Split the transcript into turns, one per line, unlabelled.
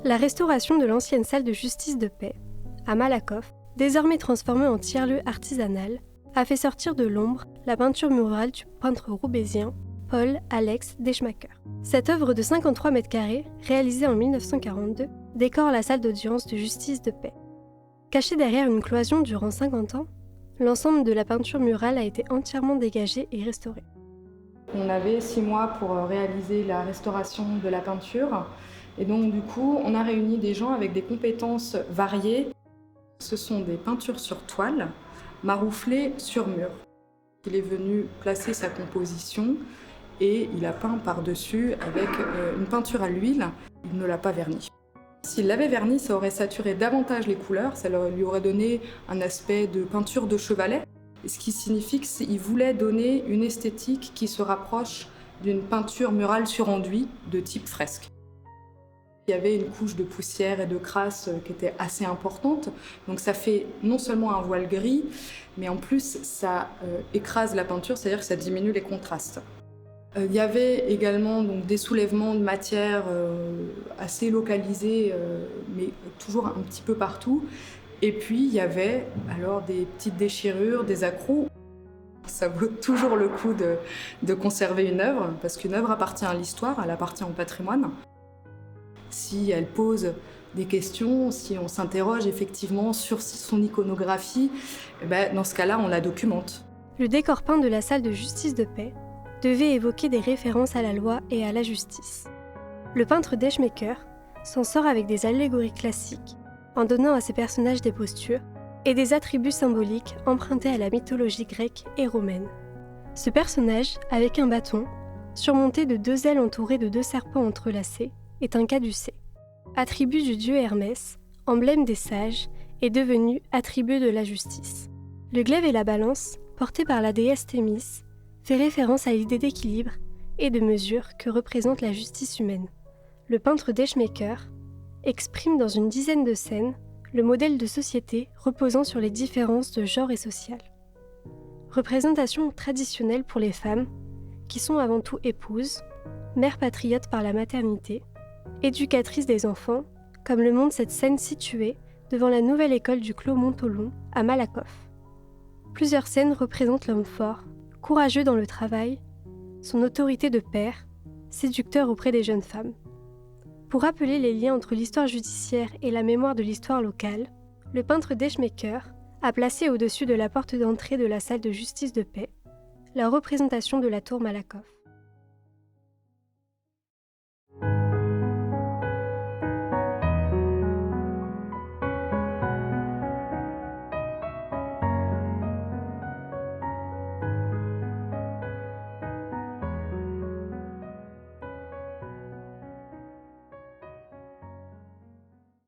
La restauration de l'ancienne salle de justice de paix, à Malakoff, désormais transformée en tiers-lieu artisanal, a fait sortir de l'ombre la peinture murale du peintre roubaisien Paul Alex Deschmaker. Cette œuvre de 53 mètres carrés, réalisée en 1942, décore la salle d'audience de justice de paix. Cachée derrière une cloison durant 50 ans, l'ensemble de la peinture murale a été entièrement dégagé et restauré.
On avait 6 mois pour réaliser la restauration de la peinture. Et donc du coup, on a réuni des gens avec des compétences variées. Ce sont des peintures sur toile, marouflées sur mur. Il est venu placer sa composition et il a peint par-dessus avec une peinture à l'huile. Il ne l'a pas verni. S'il l'avait verni, ça aurait saturé davantage les couleurs, ça lui aurait donné un aspect de peinture de chevalet. Ce qui signifie qu'il voulait donner une esthétique qui se rapproche d'une peinture murale sur enduit de type fresque. Il y avait une couche de poussière et de crasse qui était assez importante, donc ça fait non seulement un voile gris, mais en plus ça écrase la peinture, c'est-à-dire que ça diminue les contrastes. Il y avait également donc, des soulèvements de matière assez localisés, mais toujours un petit peu partout. Et puis il y avait alors des petites déchirures, des accros. Ça vaut toujours le coup de conserver une œuvre, parce qu'une œuvre appartient à l'histoire, elle appartient au patrimoine. Si elle pose des questions, si on s'interroge effectivement sur son iconographie, dans ce cas-là, on la documente.
Le décor peint de la salle de justice de paix devait évoquer des références à la loi et à la justice. Le peintre Deschmaker s'en sort avec des allégories classiques, en donnant à ses personnages des postures et des attributs symboliques empruntés à la mythologie grecque et romaine. Ce personnage, avec un bâton, surmonté de 2 ailes entourées de 2 serpents entrelacés, est un caducée. Attribut du dieu Hermès, emblème des sages, est devenu attribut de la justice. Le glaive et la balance, portés par la déesse Thémis, fait référence à l'idée d'équilibre et de mesure que représente la justice humaine. Le peintre Deschmaker exprime dans une dizaine de scènes le modèle de société reposant sur les différences de genre et social. Représentation traditionnelle pour les femmes, qui sont avant tout épouses, mères patriotes par la maternité, éducatrices des enfants, comme le montre cette scène située devant la nouvelle école du Clos Montholon à Malakoff. Plusieurs scènes représentent l'homme fort, courageux dans le travail, son autorité de père, séducteur auprès des jeunes femmes. Pour rappeler les liens entre l'histoire judiciaire et la mémoire de l'histoire locale, le peintre Deschmaker a placé au-dessus de la porte d'entrée de la salle de justice de paix la représentation de la tour Malakoff.